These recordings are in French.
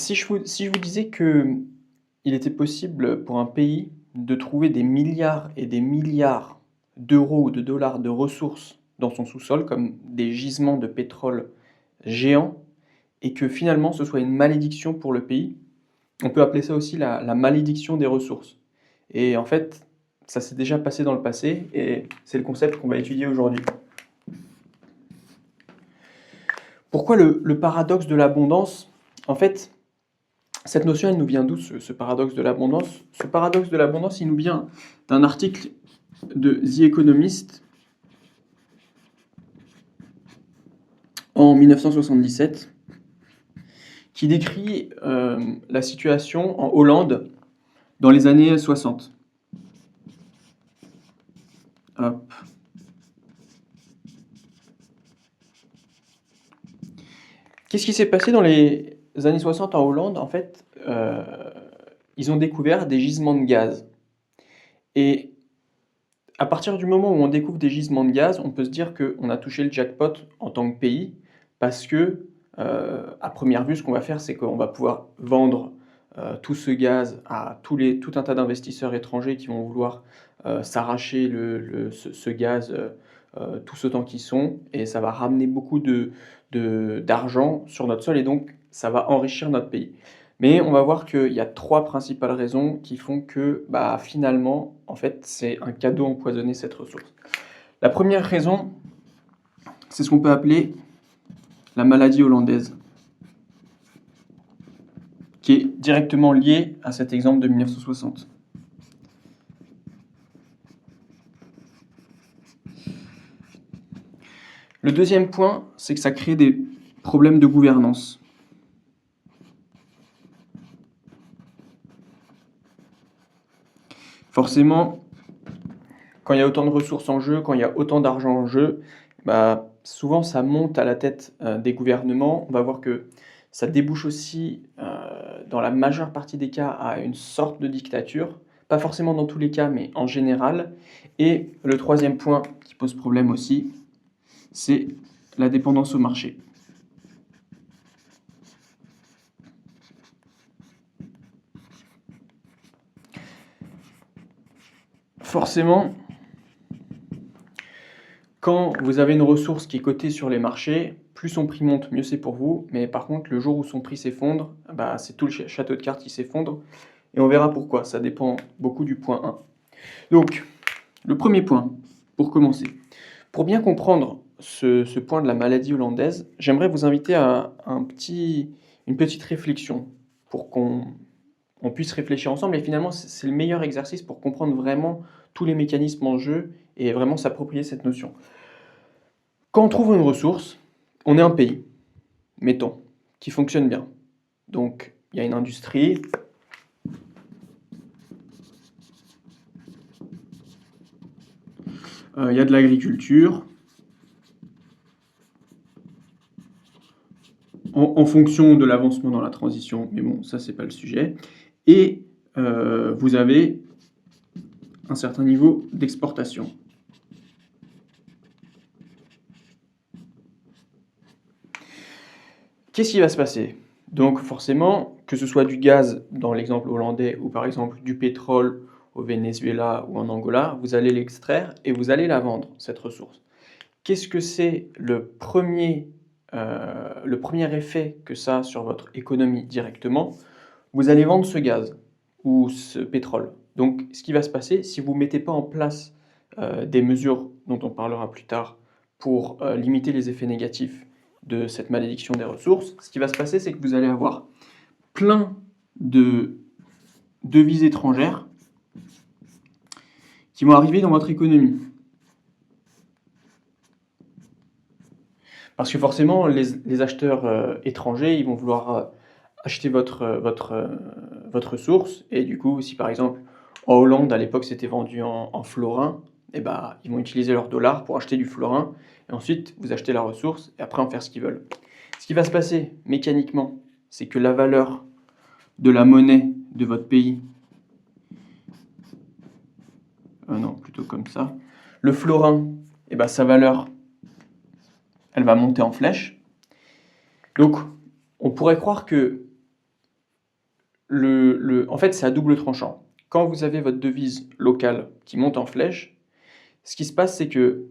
Si je vous disais qu'il était possible pour un pays de trouver des milliards et des milliards d'euros ou de dollars de ressources dans son sous-sol, comme des gisements de pétrole géants, et que finalement ce soit une malédiction pour le pays, on peut appeler ça aussi la malédiction des ressources. Et en fait, ça s'est déjà passé dans le passé, et c'est le concept qu'on va étudier aujourd'hui. Pourquoi le paradoxe de l'abondance? En fait, cette notion, elle nous vient d'où, ce paradoxe de l'abondance? Ce paradoxe de l'abondance, il nous vient d'un article de The Economist en 1977 qui décrit la situation en Hollande dans les années 60. Hop. Qu'est-ce qui s'est passé dans les années 60 en Hollande? En fait, ils ont découvert des gisements de gaz. Et à partir du moment où on découvre des gisements de gaz, on peut se dire qu'on a touché le jackpot en tant que pays, parce que, à première vue, ce qu'on va faire, c'est qu'on va pouvoir vendre tout ce gaz à tout un tas d'investisseurs étrangers qui vont vouloir s'arracher ce gaz tout ce temps qu'ils sont, et ça va ramener beaucoup d'argent sur notre sol, et donc ça va enrichir notre pays. Mais on va voir qu'il y a 3 principales raisons qui font que, finalement, en fait, c'est un cadeau empoisonné, cette ressource. La première raison, c'est ce qu'on peut appeler la maladie hollandaise, qui est directement liée à cet exemple de 1960. Le deuxième point, c'est que ça crée des problèmes de gouvernance. Forcément, quand il y a autant de ressources en jeu, quand il y a autant d'argent en jeu, souvent ça monte à la tête des gouvernements. On va voir que ça débouche aussi, dans la majeure partie des cas, à une sorte de dictature. Pas forcément dans tous les cas, mais en général. Et le troisième point qui pose problème aussi, c'est la dépendance au marché. Forcément, quand vous avez une ressource qui est cotée sur les marchés, plus son prix monte, mieux c'est pour vous. Mais par contre, le jour où son prix s'effondre, c'est tout le château de cartes qui s'effondre. Et on verra pourquoi, ça dépend beaucoup du point 1. Donc, le premier point, pour commencer. Pour bien comprendre ce point de la maladie hollandaise, j'aimerais vous inviter à une petite réflexion pour qu'on puisse réfléchir ensemble. Et finalement, c'est le meilleur exercice pour comprendre vraiment tous les mécanismes en jeu et vraiment s'approprier cette notion. Quand on trouve une ressource, on est un pays, mettons, qui fonctionne bien. Donc, il y a une industrie. Il y a de l'agriculture. En fonction de l'avancement dans la transition, mais bon, ça, c'est pas le sujet. Et vous avez un certain niveau d'exportation. Qu'est-ce qui va se passer? Donc forcément, que ce soit du gaz dans l'exemple hollandais ou par exemple du pétrole au Venezuela ou en Angola, vous allez l'extraire et vous allez la vendre, cette ressource. Qu'est-ce que c'est le premier effet que ça a sur votre économie directement? Vous allez vendre ce gaz ou ce pétrole. Donc ce qui va se passer, si vous ne mettez pas en place des mesures dont on parlera plus tard pour limiter les effets négatifs de cette malédiction des ressources, ce qui va se passer, c'est que vous allez avoir plein de devises étrangères qui vont arriver dans votre économie. Parce que forcément, les acheteurs étrangers, ils vont vouloir acheter votre ressource, et du coup, si par exemple, en Hollande, à l'époque, c'était vendu en florins, ils vont utiliser leur dollar pour acheter du florin, et ensuite, vous achetez la ressource, et après en faire ce qu'ils veulent. Ce qui va se passer mécaniquement, c'est que la valeur de la monnaie de votre pays, non, plutôt comme ça, le florin, sa valeur, elle va monter en flèche. Donc, on pourrait croire que en fait, c'est à double tranchant. Quand vous avez votre devise locale qui monte en flèche, ce qui se passe, c'est que,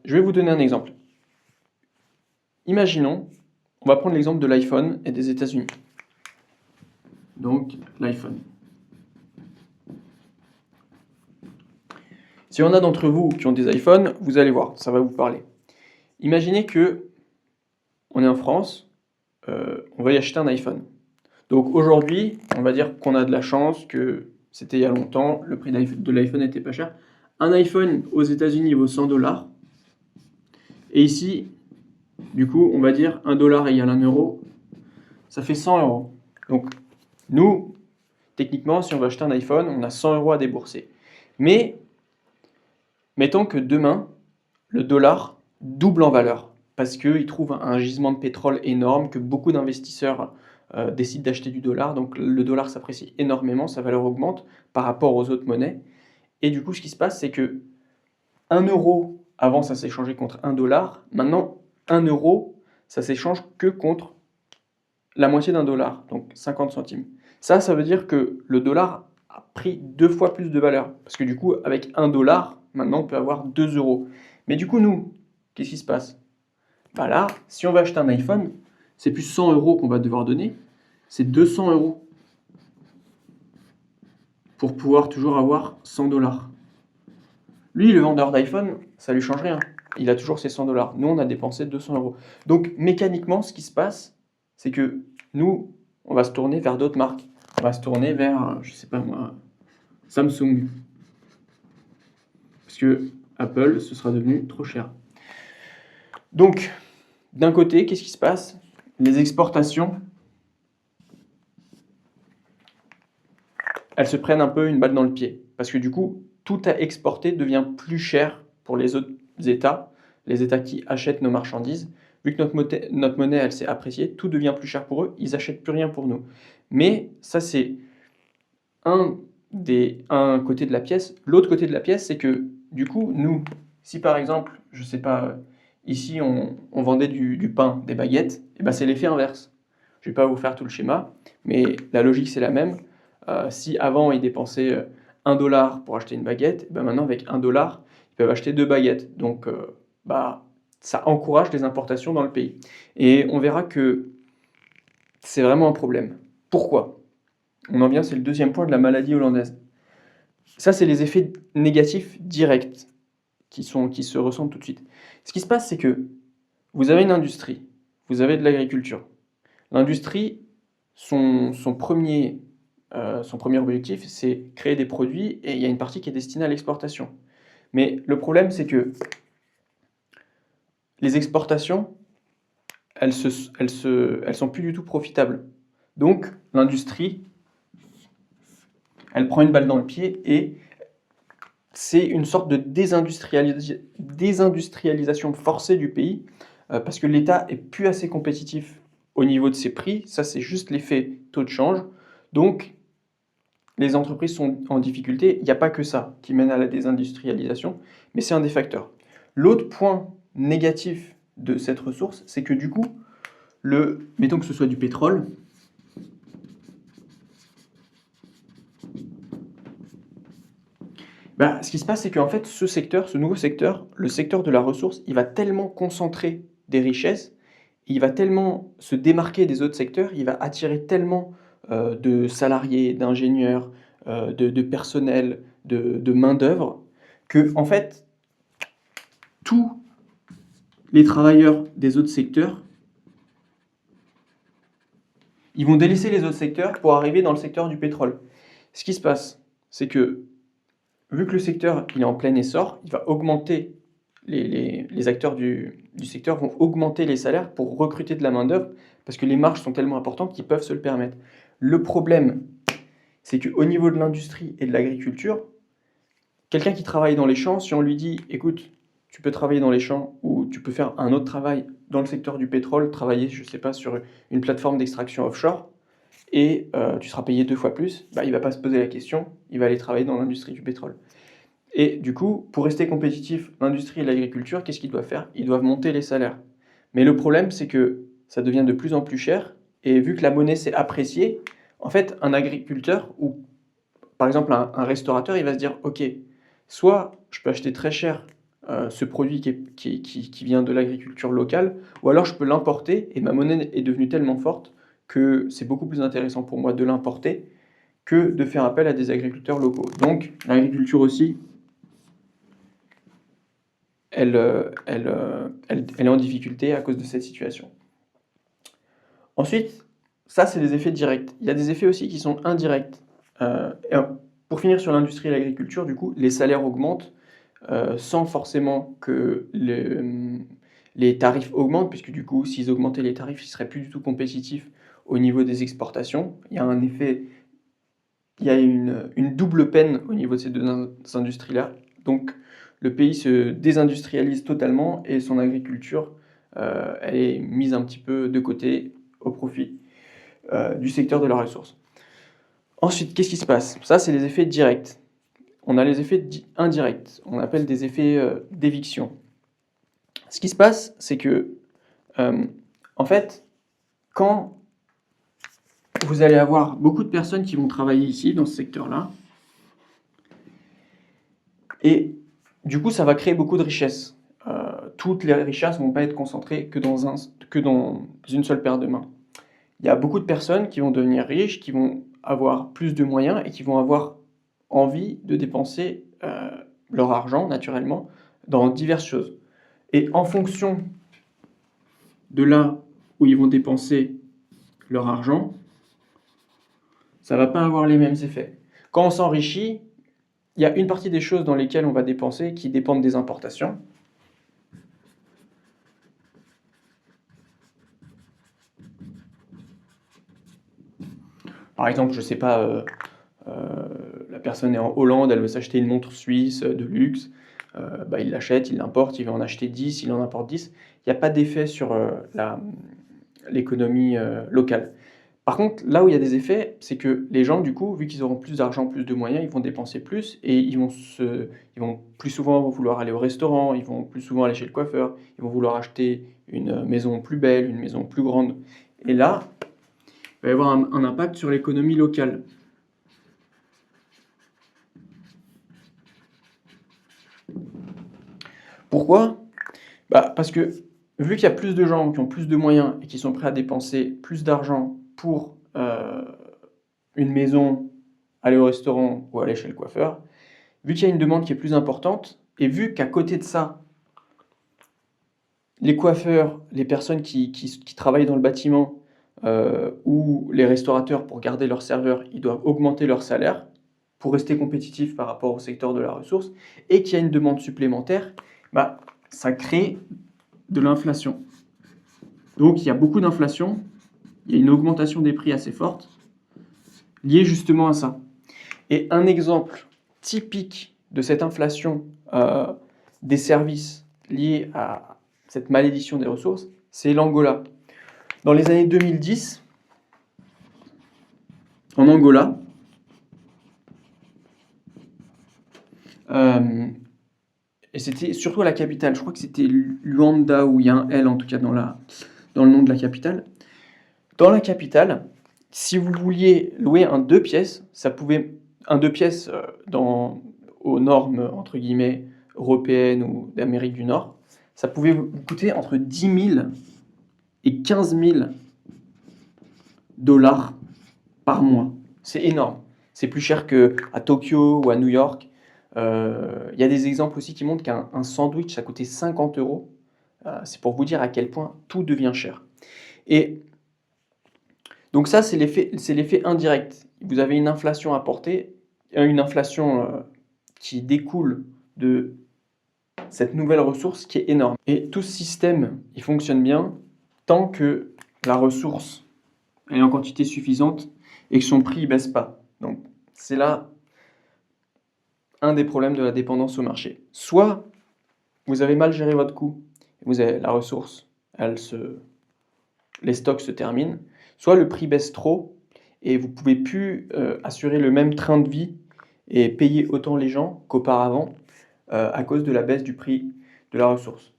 je vais vous donner un exemple. Imaginons, on va prendre l'exemple de l'iPhone et des États-Unis. Donc, l'iPhone. Si on a d'entre vous qui ont des iPhones, vous allez voir, ça va vous parler. Imaginez que on est en France, on va y acheter un iPhone. Donc aujourd'hui, on va dire qu'on a de la chance, que c'était il y a longtemps, le prix de l'iPhone n'était pas cher. Un iPhone aux États-Unis vaut 100 $. Et ici, du coup, on va dire 1 $ égale 1 euro, ça fait 100 €. Donc nous, techniquement, si on veut acheter un iPhone, on a 100 € à débourser. Mais mettons que demain, le dollar double en valeur parce qu'ils trouvent un gisement de pétrole énorme, que beaucoup d'investisseurs décident d'acheter du dollar. Donc le dollar s'apprécie énormément, sa valeur augmente par rapport aux autres monnaies. Et du coup, ce qui se passe, c'est que 1 euro, avant ça s'échangeait contre 1 $, maintenant 1 euro, ça s'échange que contre la moitié d'un dollar, donc 50 centimes. Ça veut dire que le dollar a pris 2 fois plus de valeur. Parce que du coup, avec 1 $, maintenant, on peut avoir 2 euros. Mais du coup, nous, qu'est-ce qui se passe? Là, si on va acheter un iPhone, c'est plus 100 € qu'on va devoir donner, c'est 200 € pour pouvoir toujours avoir 100 $. Lui, le vendeur d'iPhone, ça lui change rien. Il a toujours ses 100 $. Nous, on a dépensé 200 €. Donc, mécaniquement, ce qui se passe, c'est que nous, on va se tourner vers d'autres marques. On va se tourner vers, je sais pas moi, Samsung. Parce que Apple, ce sera devenu trop cher. Donc, d'un côté, qu'est-ce qui se passe? Les exportations, elles se prennent un peu une balle dans le pied. Parce que du coup, tout à exporter devient plus cher pour les autres États, les États qui achètent nos marchandises. Vu que notre monnaie, elle s'est appréciée, tout devient plus cher pour eux, ils n'achètent plus rien pour nous. Mais ça, c'est un côté de la pièce. L'autre côté de la pièce, c'est que du coup, nous, si par exemple, je sais pas, ici on vendait du pain, des baguettes, et ben c'est l'effet inverse. Je vais pas vous faire tout le schéma, mais la logique c'est la même. Si avant ils dépensaient 1 $ pour acheter une baguette, ben maintenant avec 1 $, ils peuvent acheter 2 baguettes. Donc ça encourage les importations dans le pays. Et on verra que c'est vraiment un problème. Pourquoi? On en vient, c'est le deuxième point de la maladie hollandaise. Ça, c'est les effets négatifs directs qui se ressentent tout de suite. Ce qui se passe, c'est que vous avez une industrie, vous avez de l'agriculture. L'industrie, son premier objectif, c'est créer des produits et il y a une partie qui est destinée à l'exportation. Mais le problème, c'est que les exportations, elles sont plus du tout profitables. Donc, l'industrie, elle prend une balle dans le pied et c'est une sorte de désindustrialisation forcée du pays parce que l'État est plus assez compétitif au niveau de ses prix. Ça, c'est juste l'effet taux de change. Donc, les entreprises sont en difficulté. Il n'y a pas que ça qui mène à la désindustrialisation, mais c'est un des facteurs. L'autre point négatif de cette ressource, c'est que du coup, mettons que ce soit du pétrole, ce qui se passe, c'est qu'en fait, ce nouveau secteur, le secteur de la ressource, il va tellement concentrer des richesses, il va tellement se démarquer des autres secteurs, il va attirer tellement de salariés, d'ingénieurs, de personnel, de main-d'œuvre, que en fait, tous les travailleurs des autres secteurs, ils vont délaisser les autres secteurs pour arriver dans le secteur du pétrole. Ce qui se passe, c'est que vu que le secteur il est en plein essor, il va augmenter, les acteurs du secteur vont augmenter les salaires pour recruter de la main-d'œuvre parce que les marges sont tellement importantes qu'ils peuvent se le permettre. Le problème, c'est qu'au niveau de l'industrie et de l'agriculture, quelqu'un qui travaille dans les champs, si on lui dit écoute, tu peux travailler dans les champs ou tu peux faire un autre travail dans le secteur du pétrole, travailler, je ne sais pas, sur une plateforme d'extraction offshore, et tu seras payé 2 fois plus, il ne va pas se poser la question, il va aller travailler dans l'industrie du pétrole. Et du coup, pour rester compétitif, l'industrie et l'agriculture, qu'est-ce qu'ils doivent faire? Ils doivent monter les salaires. Mais le problème, c'est que ça devient de plus en plus cher, et vu que la monnaie s'est appréciée, En fait, un agriculteur ou par exemple un restaurateur, il va se dire: «OK, soit je peux acheter très cher, ce produit qui vient de l'agriculture locale, ou alors je peux l'importer et ma monnaie est devenue tellement forte que c'est beaucoup plus intéressant pour moi de l'importer que de faire appel à des agriculteurs locaux». Donc l'agriculture aussi, elle est en difficulté à cause de cette situation. Ensuite, ça, c'est les effets directs. Il y a des effets aussi qui sont indirects. Pour finir sur l'industrie et l'agriculture, du coup, les salaires augmentent sans forcément que les tarifs augmentent, puisque du coup, s'ils augmentaient les tarifs, ils seraient plus du tout compétitifs au niveau des exportations. Il y a un effet, il y a une double peine au niveau de ces deux industries-là. Donc, le pays se désindustrialise totalement et son agriculture, elle est mise un petit peu de côté au profit du secteur de la ressource. Ensuite, qu'est-ce qui se passe? Ça, c'est les effets directs. On a les effets indirects, on appelle des effets d'éviction. Ce qui se passe, c'est que, en fait, quand vous allez avoir beaucoup de personnes qui vont travailler ici, dans ce secteur-là, et du coup, ça va créer beaucoup de richesses. Toutes les richesses ne vont pas être concentrées que dans une seule paire de mains. Il y a beaucoup de personnes qui vont devenir riches, qui vont avoir plus de moyens et qui vont avoir envie de dépenser leur argent, naturellement, dans diverses choses. Et en fonction de là où ils vont dépenser leur argent, ça ne va pas avoir les mêmes effets. Quand on s'enrichit, il y a une partie des choses dans lesquelles on va dépenser qui dépendent des importations. Par exemple, je ne sais pas, la personne est en Hollande, elle veut s'acheter une montre suisse de luxe, il l'achète, il l'importe, il va en acheter 10, il en importe 10. Il n'y a pas d'effet sur l'économie locale. Par contre, là où il y a des effets, c'est que les gens, du coup, vu qu'ils auront plus d'argent, plus de moyens, ils vont dépenser plus et ils vont plus souvent vouloir aller au restaurant, ils vont plus souvent aller chez le coiffeur, ils vont vouloir acheter une maison plus belle, une maison plus grande. Et là, il va y avoir un impact sur l'économie locale. Pourquoi? Parce que vu qu'il y a plus de gens qui ont plus de moyens et qui sont prêts à dépenser plus d'argent pour une maison, aller au restaurant ou aller chez le coiffeur, vu qu'il y a une demande qui est plus importante, et vu qu'à côté de ça, les coiffeurs, les personnes qui travaillent dans le bâtiment ou les restaurateurs pour garder leurs serveurs, ils doivent augmenter leur salaire pour rester compétitifs par rapport au secteur de la ressource, et qu'il y a une demande supplémentaire, ça crée de l'inflation. Donc il y a beaucoup d'inflation, il y a une augmentation des prix assez forte, liée justement à ça. Et un exemple typique de cette inflation des services liés à cette malédiction des ressources, c'est l'Angola. Dans les années 2010, en Angola, et c'était surtout à la capitale, je crois que c'était Luanda, où il y a un L en tout cas dans le nom de la capitale. Dans la capitale, si vous vouliez louer un 2 pièces, un 2 pièces aux normes entre guillemets européennes ou d'Amérique du Nord, ça pouvait vous coûter entre 10 000 et 15 000 dollars par mois. C'est énorme. C'est plus cher qu'à Tokyo ou à New York. Il y a des exemples aussi qui montrent qu'un sandwich, ça coûtait 50 euros. C'est pour vous dire à quel point tout devient cher. Et donc ça, c'est l'effet indirect. Vous avez une inflation apportée, une inflation qui découle de cette nouvelle ressource qui est énorme. Et tout ce système, il fonctionne bien tant que la ressource est en quantité suffisante et que son prix ne baisse pas. Donc c'est là un des problèmes de la dépendance au marché. Soit vous avez mal géré votre coût, vous avez la ressource, les stocks se terminent, soit le prix baisse trop et vous ne pouvez plus assurer le même train de vie et payer autant les gens qu'auparavant à cause de la baisse du prix de la ressource.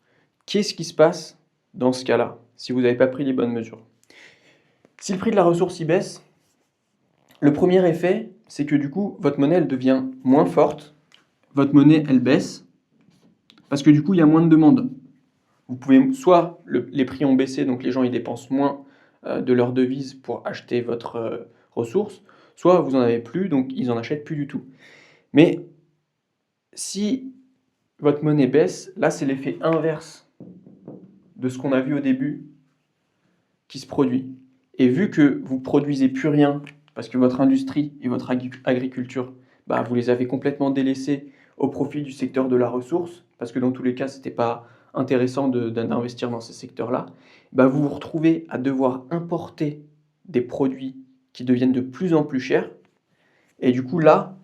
Qu'est-ce qui se passe dans ce cas-là, si vous n'avez pas pris les bonnes mesures? Si le prix de la ressource y baisse, Le premier effet, c'est que du coup, votre monnaie, elle devient moins forte, votre monnaie, elle baisse, parce que du coup, il y a moins de demande. Vous pouvez, soit les prix ont baissé, donc les gens ils dépensent moins de leur devise pour acheter votre ressource, soit vous en avez plus, donc ils en achètent plus du tout. Mais si votre monnaie baisse, là c'est l'effet inverse de ce qu'on a vu au début qui se produit. Et vu que vous produisez plus rien, parce que votre industrie et votre agriculture, bah, vous les avez complètement délaissés au profit du secteur de la ressource, parce que dans tous les cas, c'était pas intéressant d'investir dans ces secteurs-là, bah, vous vous retrouvez à devoir importer des produits qui deviennent de plus en plus chers. Et du coup, là,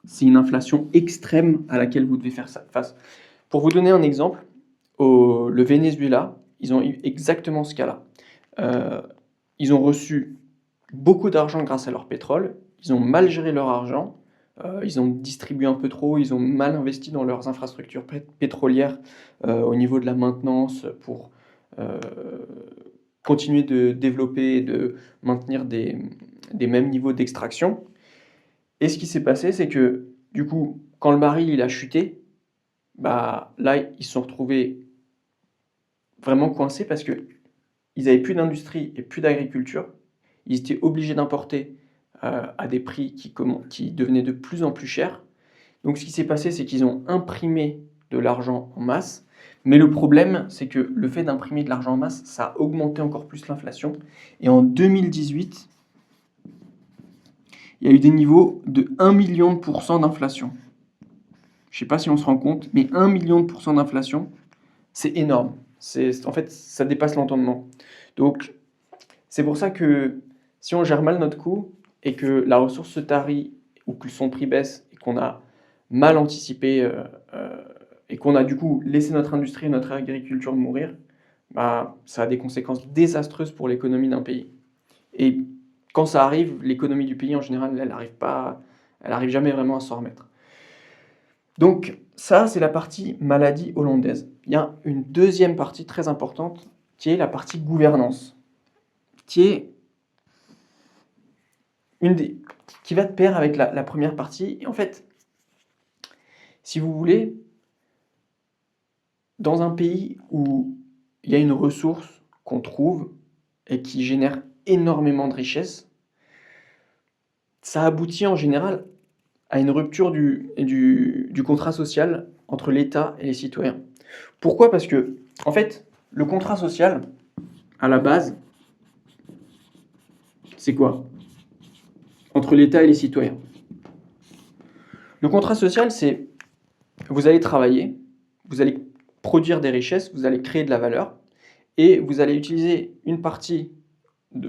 c'est une inflation extrême à laquelle vous devez faire face. Pour vous donner un exemple, le Venezuela, ils ont eu exactement ce cas-là. Euh, Ils ont reçu beaucoup d'argent grâce à leur pétrole, ils ont mal géré leur argent, ils ont distribué un peu trop, ils ont mal investi dans leurs infrastructures pétrolières au niveau de la maintenance pour euh, continuer de développer et de maintenir des mêmes niveaux d'extraction. Et ce qui s'est passé, c'est que du coup, quand le baril il a chuté, bah, là, ils se sont retrouvés vraiment coincés parce que ils n'avaient plus d'industrie et plus d'agriculture. Ils étaient obligés d'importer à des prix qui devenaient de plus en plus chers. Donc ce qui s'est passé, c'est qu'ils ont imprimé de l'argent en masse. Mais le problème, c'est que le fait d'imprimer de l'argent en masse, ça a augmenté encore plus l'inflation. Et en 2018, il y a eu des niveaux de 1 million de pourcents d'inflation. Je ne sais pas si on se rend compte, mais 1 million de pourcents d'inflation, c'est énorme. En fait, ça dépasse l'entendement. Donc, c'est pour ça que si on gère mal notre coût et que la ressource se tarit ou que son prix baisse et qu'on a mal anticipé et qu'on a du coup laissé notre industrie et notre agriculture mourir, bah, ça a des conséquences désastreuses pour l'économie d'un pays. Et quand ça arrive, l'économie du pays en général, elle arrive jamais vraiment à s'en remettre. Donc ça, c'est la partie maladie hollandaise. Il y a une deuxième partie très importante qui est la partie gouvernance, qui est qui va de pair avec la première partie. Et en fait, si vous voulez, dans un pays où il y a une ressource qu'on trouve et qui génère énormément de richesses, ça aboutit en général à une rupture du contrat social entre l'État et les citoyens. Pourquoi? Parce que, en fait, le contrat social, à la base, c'est quoi? Entre l'État et les citoyens. Le contrat social, c'est vous allez travailler, vous allez produire des richesses, vous allez créer de la valeur, et vous allez utiliser une partie,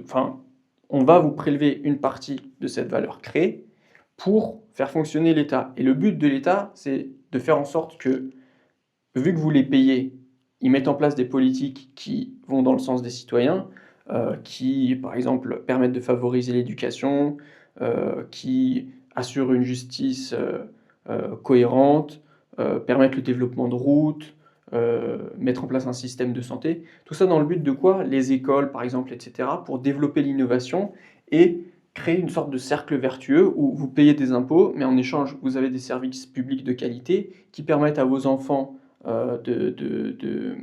enfin, on va vous prélever une partie de cette valeur créée pour faire fonctionner l'État. Et le but de l'État, c'est de faire en sorte que, vu que vous les payez, ils mettent en place des politiques qui vont dans le sens des citoyens, qui, par exemple, permettent de favoriser l'éducation, qui assurent une justice cohérente, permettre le développement de routes, mettre en place un système de santé. Tout ça dans le but de quoi? Les écoles, par exemple, etc., pour développer l'innovation et créer une sorte de cercle vertueux où vous payez des impôts, mais en échange, vous avez des services publics de qualité qui permettent à vos enfants de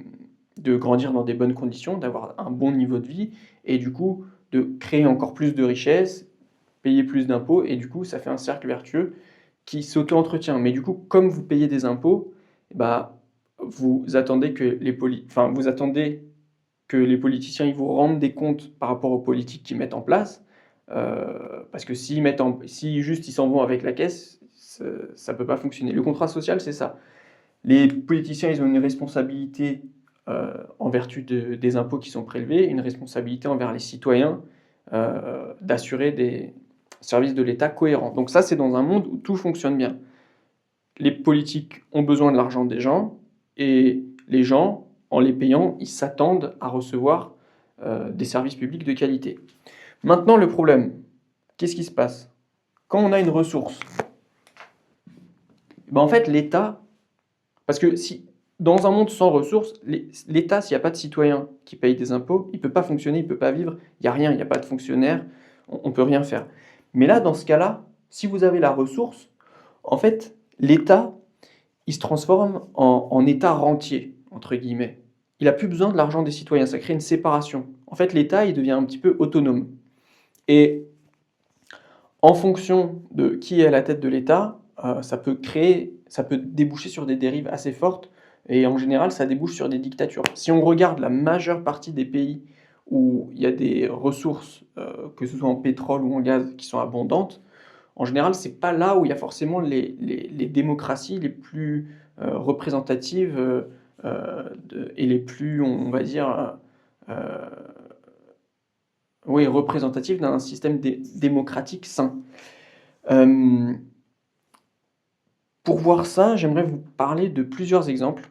grandir dans des bonnes conditions, d'avoir un bon niveau de vie, et du coup, de créer encore plus de richesses, payer plus d'impôts, et du coup, ça fait un cercle vertueux qui s'auto-entretient. Mais du coup, comme vous payez des impôts, bah, vous attendez que vous attendez que les politiciens ils vous rendent des comptes par rapport aux politiques qu'ils mettent en place. Parce que si juste ils s'en vont avec la caisse, ça ne peut pas fonctionner. Le contrat social, c'est ça. Les politiciens, ils ont une responsabilité en vertu des impôts qui sont prélevés, une responsabilité envers les citoyens d'assurer des services de l'État cohérents. Donc ça, c'est dans un monde où tout fonctionne bien. Les politiques ont besoin de l'argent des gens, et les gens, en les payant, ils s'attendent à recevoir des services publics de qualité. Maintenant, le problème, qu'est-ce qui se passe? Quand on a une ressource, ben en fait, l'État, parce que si dans un monde sans ressources, l'État, s'il n'y a pas de citoyens qui payent des impôts, il ne peut pas fonctionner, il ne peut pas vivre, il n'y a rien, il n'y a pas de fonctionnaires, on ne peut rien faire. Mais là, dans ce cas-là, si vous avez la ressource, en fait, l'État, il se transforme en État rentier, entre guillemets. Il n'a plus besoin de l'argent des citoyens, ça crée une séparation. En fait, l'État, il devient un petit peu autonome. Et en fonction de qui est à la tête de l'État, ça peut déboucher sur des dérives assez fortes, et en général, ça débouche sur des dictatures. Si on regarde la majeure partie des pays où il y a des ressources, que ce soit en pétrole ou en gaz, qui sont abondantes, en général, c'est pas là où il y a forcément les démocraties les plus représentatives et les plus, on va dire, euh, oui, représentatives d'un système démocratique sain. Euh, pour voir ça, j'aimerais vous parler de plusieurs exemples.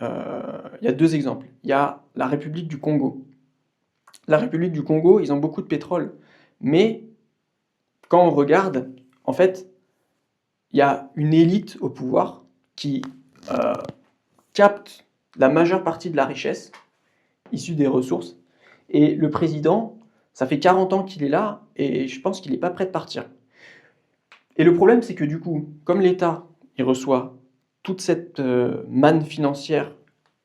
Il y a deux exemples. Il y a la République du Congo. La République du Congo, ils ont beaucoup de pétrole, mais quand on regarde, en fait, il y a une élite au pouvoir qui euh, capte la majeure partie de la richesse issue des ressources. Et le président, ça fait 40 ans qu'il est là et je pense qu'il n'est pas prêt de partir. Et le problème, c'est que du coup, comme l'État, il reçoit toute cette manne financière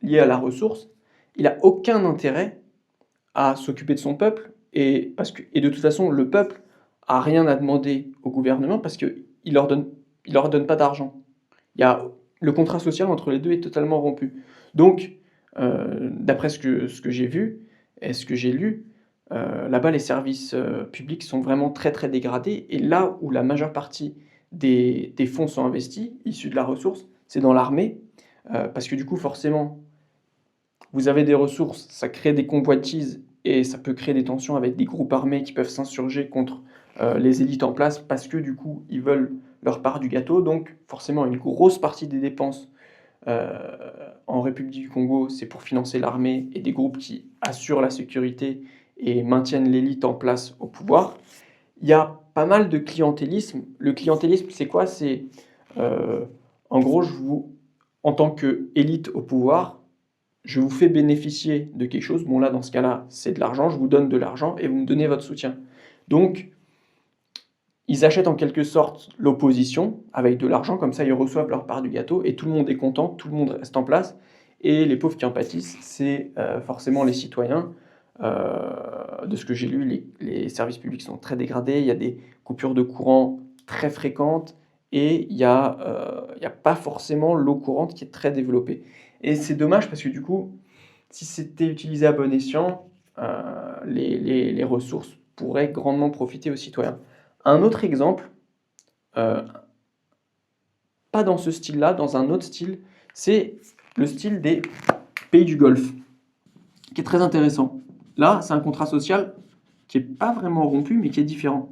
liée à la ressource, il n'a aucun intérêt à s'occuper de son peuple et de toute façon, le peuple a rien à demander au gouvernement parce qu'il leur donne pas d'argent. Le contrat social entre les deux est totalement rompu. Donc, d'après ce que j'ai vu et ce que j'ai lu, là-bas, les services publics sont vraiment très très dégradés. Et là où la majeure partie des fonds sont investis, issus de la ressource, c'est dans l'armée. Parce que du coup, forcément, vous avez des ressources, ça crée des convoitises et ça peut créer des tensions avec des groupes armés qui peuvent s'insurger contre les élites en place parce que du coup, ils veulent leur part du gâteau. Donc, forcément, une grosse partie des dépenses en République du Congo, c'est pour financer l'armée et des groupes qui assurent la sécurité et maintiennent l'élite en place au pouvoir. Il y a pas mal de clientélisme. Le clientélisme, c'est quoi? C'est en gros, en tant qu'élite au pouvoir, je vous fais bénéficier de quelque chose. Bon, là, dans ce cas-là, c'est de l'argent. Je vous donne de l'argent et vous me donnez votre soutien. Donc, ils achètent en quelque sorte l'opposition avec de l'argent, comme ça ils reçoivent leur part du gâteau et tout le monde est content, tout le monde reste en place. Et les pauvres qui en pâtissent, c'est forcément les citoyens. De ce que j'ai lu, les services publics sont très dégradés, il y a des coupures de courant très fréquentes et il y a pas forcément l'eau courante qui est très développée. Et c'est dommage parce que du coup, si c'était utilisé à bon escient, les ressources pourraient grandement profiter aux citoyens. Un autre exemple, euh, pas dans ce style-là, dans un autre style, c'est le style des pays du Golfe, qui est très intéressant. Là, c'est un contrat social qui n'est pas vraiment rompu, mais qui est différent.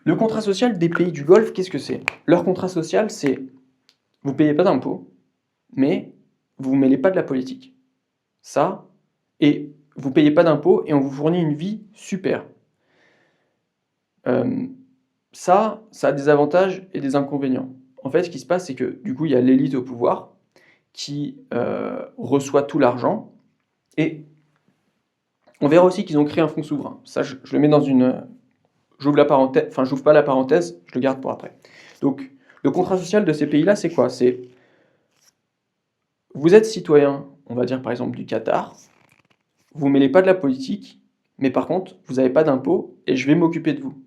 Le contrat social des pays du Golfe, qu'est-ce que c'est? Leur contrat social, c'est vous ne payez pas d'impôts, mais vous ne mêlez pas de la politique. Ça, et vous ne payez pas d'impôts et on vous fournit une vie super. Euh, ça a des avantages et des inconvénients. En fait, ce qui se passe, c'est que du coup, il y a l'élite au pouvoir qui reçoit tout l'argent. Et on verra aussi qu'ils ont créé un fonds souverain. Ça, je le mets dans une. J'ouvre la parenthèse, enfin, j'ouvre pas la parenthèse, je le garde pour après. Donc, le contrat social de ces pays-là, c'est quoi? C'est vous êtes citoyen, on va dire par exemple du Qatar, vous ne mêlez pas de la politique, mais par contre, vous n'avez pas d'impôts et je vais m'occuper de vous.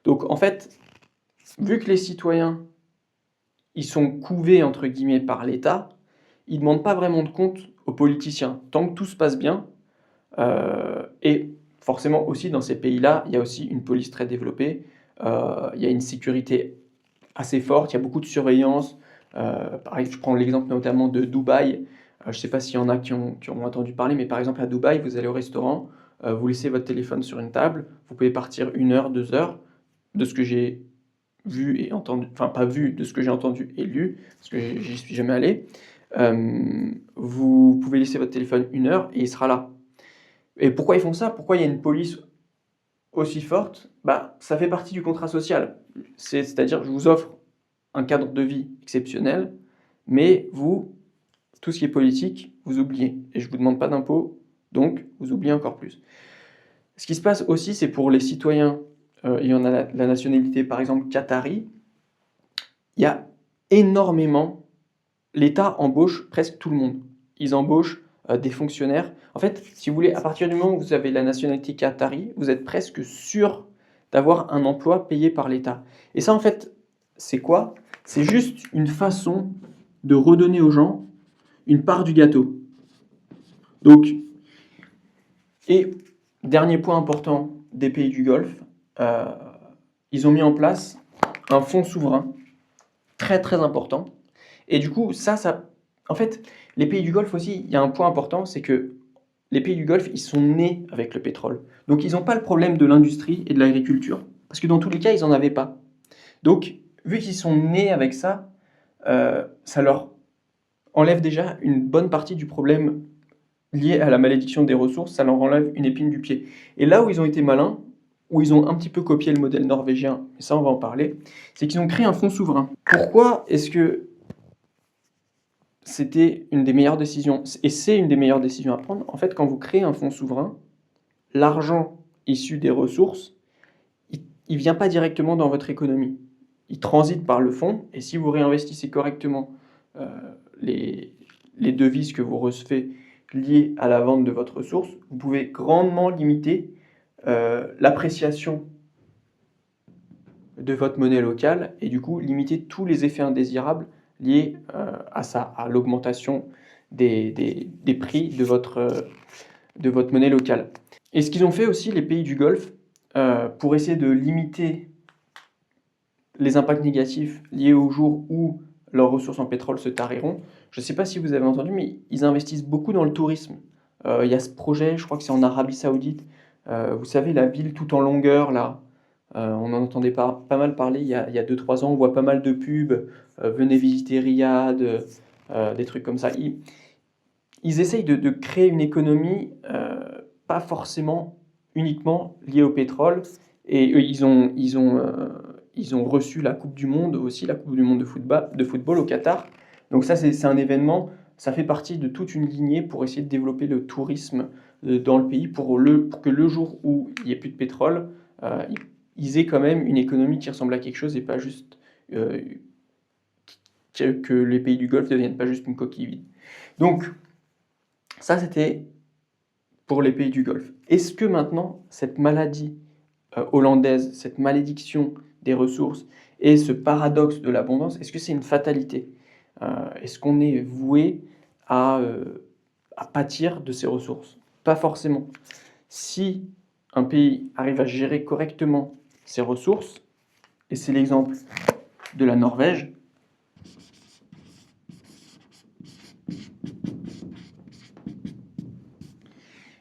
Donc, en fait, vu que les citoyens ils sont couvés entre guillemets par l'État, ils ne demandent pas vraiment de compte aux politiciens. Tant que tout se passe bien, et forcément aussi dans ces pays-là, il y a aussi une police très développée, il y a une sécurité assez forte, il y a beaucoup de surveillance. Pareil, je prends l'exemple notamment de Dubaï. Je ne sais pas s'il y en a qui ont entendu parler, mais par exemple à Dubaï, vous allez au restaurant, vous laissez votre téléphone sur une table, vous pouvez partir 1 heure, 2 heures, de ce que j'ai vu et entendu, enfin pas vu, de ce que j'ai entendu et lu, parce que j'y suis jamais allé, vous pouvez laisser votre téléphone 1 heure et il sera là. Et pourquoi ils font ça? Pourquoi il y a une police aussi forte? Bah, ça fait partie du contrat social. C'est-à-dire, je vous offre un cadre de vie exceptionnel, mais vous, tout ce qui est politique, vous oubliez. Et je vous demande pas d'impôts, donc vous oubliez encore plus. Ce qui se passe aussi, c'est pour les citoyens ayant la nationalité, par exemple, qatari, il y a énormément l'État embauche presque tout le monde. Ils embauchent des fonctionnaires. En fait, si vous voulez, à partir du moment où vous avez la nationalité qatari, vous êtes presque sûr d'avoir un emploi payé par l'État. Et ça, en fait, c'est quoi? C'est juste une façon de redonner aux gens une part du gâteau. Donc, et dernier point important des pays du Golfe, euh, ils ont mis en place un fonds souverain très très important. Et du coup, en fait, les pays du Golfe aussi, il y a un point important, c'est que les pays du Golfe, ils sont nés avec le pétrole. Donc, ils n'ont pas le problème de l'industrie et de l'agriculture, parce que dans tous les cas, ils n'en avaient pas. Donc, vu qu'ils sont nés avec ça, ça leur enlève déjà une bonne partie du problème lié à la malédiction des ressources, ça leur enlève une épine du pied. Et là où ils ont été malins, où ils ont un petit peu copié le modèle norvégien, et ça on va en parler, c'est qu'ils ont créé un fonds souverain. Pourquoi est-ce que c'était une des meilleures décisions, et c'est une des meilleures décisions à prendre? En fait, quand vous créez un fonds souverain, l'argent issu des ressources, il ne vient pas directement dans votre économie. Il transite par le fonds, et si vous réinvestissez correctement euh, les, les devises que vous recevez liées à la vente de votre ressource, vous pouvez grandement limiter l'appréciation de votre monnaie locale et du coup limiter tous les effets indésirables liés à ça, à l'augmentation des prix de votre monnaie locale. Et ce qu'ils ont fait aussi, les pays du Golfe, pour essayer de limiter les impacts négatifs liés au jour où leurs ressources en pétrole se tariront. Je ne sais pas si vous avez entendu, mais ils investissent beaucoup dans le tourisme. Il y a ce projet, je crois que c'est en Arabie Saoudite. Vous savez, la ville tout en longueur, là. On en entendait pas mal parler il y a 2-3 ans. On voit pas mal de pubs. Venez visiter Riyad, des trucs comme ça. Ils essayent de créer une économie pas forcément uniquement liée au pétrole. Et eux, ils ont reçu la Coupe du Monde aussi, la Coupe du Monde de football au Qatar. Donc ça, c'est un événement, ça fait partie de toute une lignée pour essayer de développer le tourisme dans le pays, pour que le jour où il n'y ait plus de pétrole, ils aient quand même une économie qui ressemble à quelque chose et pas juste euh, que les pays du Golfe ne deviennent pas juste une coquille vide. Donc ça, c'était pour les pays du Golfe. Est-ce que maintenant, cette maladie hollandaise, cette malédiction des ressources et ce paradoxe de l'abondance, est-ce que c'est une fatalité? Est-ce qu'on est voué à pâtir de ces ressources? Pas forcément. Si un pays arrive à gérer correctement ses ressources, et c'est l'exemple de la Norvège,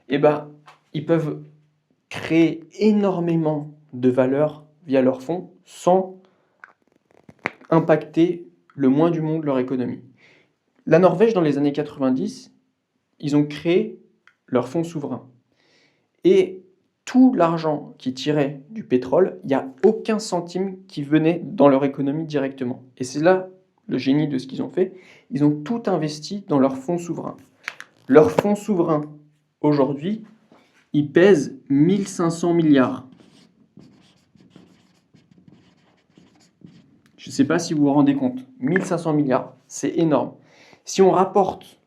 eh ben, ils peuvent créer énormément de valeur via leurs fonds sans impacter le moins du monde leur économie. La Norvège, dans les années 90, ils ont créé leur fonds souverain. Et tout l'argent qui tirait du pétrole, il n'y a aucun centime qui venait dans leur économie directement. Et c'est là le génie de ce qu'ils ont fait. Ils ont tout investi dans leur fonds souverain. Leur fonds souverain, aujourd'hui, il pèse 1500 milliards. Je ne sais pas si vous vous rendez compte. 1500 milliards, c'est énorme. Si on rapporte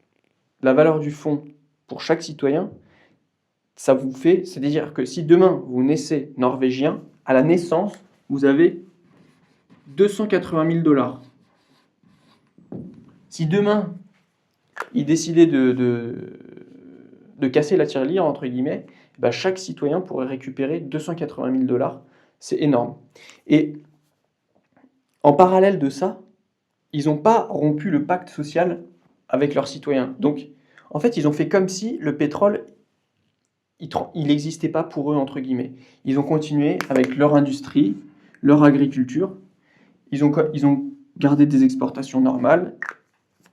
la valeur du fonds pour chaque citoyen, ça vous fait, c'est-à-dire que si demain vous naissez norvégien, à la naissance, vous avez 280 000 dollars. Si demain, il décidait de casser la tirelire, entre guillemets, bah chaque citoyen pourrait récupérer 280 000 dollars. C'est énorme. Et en parallèle de ça, ils n'ont pas rompu le pacte social avec leurs citoyens. Donc, en fait, ils ont fait comme si le pétrole, il n'existait pas pour eux, entre guillemets. Ils ont continué avec leur industrie, leur agriculture. Ils ont gardé des exportations normales.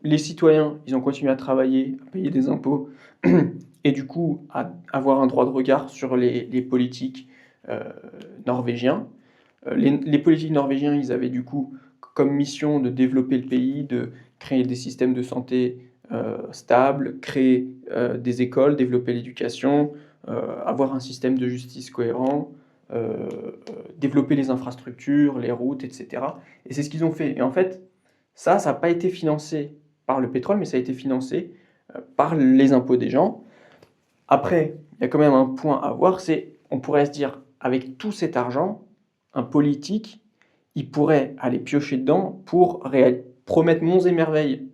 Les citoyens, ils ont continué à travailler, à payer des impôts, et du coup, à avoir un droit de regard sur les politiques euh, norvégiens. Les politiques norvégiens, ils avaient du coup comme mission de développer le pays, de créer des systèmes de santé stables, créer des écoles, développer l'éducation, avoir un système de justice cohérent, développer les infrastructures, les routes, etc. Et c'est ce qu'ils ont fait. Et en fait, ça n'a pas été financé par le pétrole, mais ça a été financé par les impôts des gens. Après, il y a quand même un point à voir, c'est on pourrait se dire, avec tout cet argent, un politique, il pourrait aller piocher dedans pour promettre monts et merveilles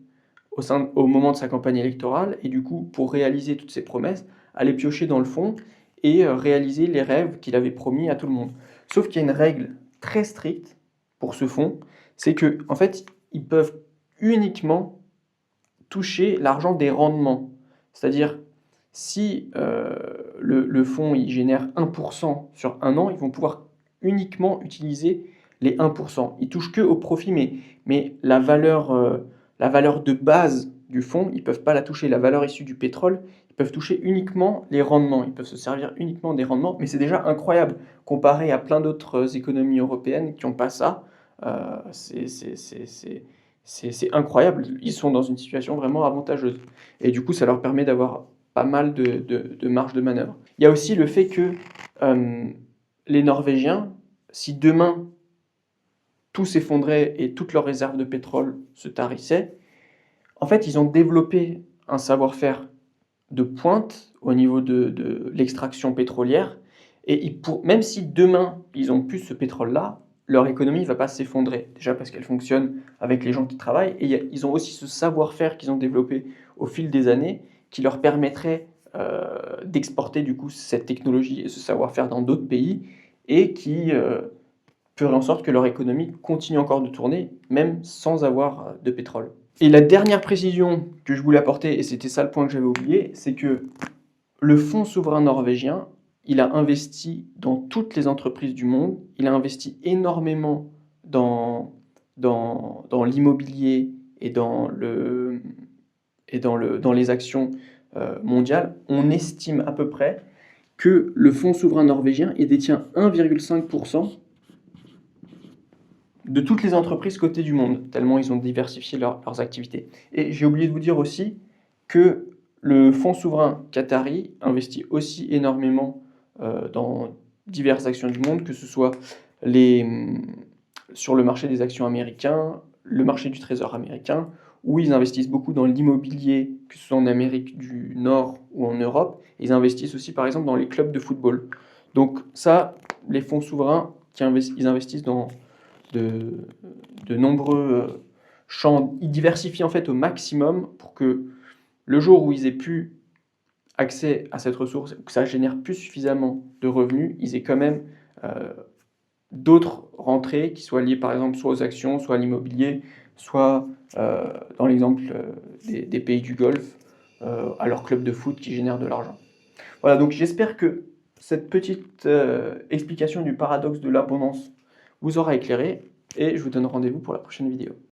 au moment de sa campagne électorale, et du coup, pour réaliser toutes ses promesses, aller piocher dans le fond et réaliser les rêves qu'il avait promis à tout le monde. Sauf qu'il y a une règle très stricte pour ce fonds, c'est que en fait, ils peuvent uniquement toucher l'argent des rendements. C'est-à-dire, si le fonds il génère 1% sur un an, ils vont pouvoir uniquement utiliser les 1%. Ils touchent que au profit, mais la valeur de base du fonds, ils ne peuvent pas la toucher. La valeur issue du pétrole, ils peuvent toucher uniquement les rendements. Ils peuvent se servir uniquement des rendements, mais c'est déjà incroyable comparé à plein d'autres économies européennes qui n'ont pas ça. Euh, c'est c'est- c'est- c'est- c'est incroyable. Ils sont dans une situation vraiment avantageuse. Et du coup, ça leur permet d'avoir pas mal de marge de manœuvre. Il y a aussi le fait que euh, les Norvégiens, si demain tout s'effondrait et toutes leurs réserves de pétrole se tarissaient, en fait, ils ont développé un savoir-faire de pointe au niveau de l'extraction pétrolière. Et même si demain, ils ont plus ce pétrole-là, leur économie ne va pas s'effondrer. Déjà parce qu'elle fonctionne avec les gens qui travaillent. Et ils ont aussi ce savoir-faire qu'ils ont développé au fil des années qui leur permettrait d'exporter du coup cette technologie et ce savoir-faire dans d'autres pays et qui ferait en sorte que leur économie continue encore de tourner, même sans avoir de pétrole. Et la dernière précision que je voulais apporter, et c'était ça le point que j'avais oublié, c'est que le fonds souverain norvégien, il a investi dans toutes les entreprises du monde, il a investi énormément dans l'immobilier et dans les actions mondiales. On estime à peu près que le fonds souverain norvégien il détient 1,5% de toutes les entreprises cotées du monde, tellement ils ont diversifié leurs activités. Et j'ai oublié de vous dire aussi que le fonds souverain qatari investit aussi énormément dans diverses actions du monde, que ce soit sur le marché des actions américains, le marché du trésor américain, où ils investissent beaucoup dans l'immobilier, que ce soit en Amérique du Nord ou en Europe. Ils investissent aussi par exemple dans les clubs de football. Donc ça, les fonds souverains, ils investissent dans de, de nombreux champs. Ils diversifient en fait au maximum pour que le jour où ils aient plus accès à cette ressource, que ça génère plus suffisamment de revenus, ils aient quand même euh, d'autres rentrées qui soient liées par exemple soit aux actions, soit à l'immobilier, soit dans l'exemple des pays du Golfe, à leur club de foot qui génèrent de l'argent. Voilà, donc j'espère que cette petite explication du paradoxe de l'abondance vous aura éclairé et je vous donne rendez-vous pour la prochaine vidéo.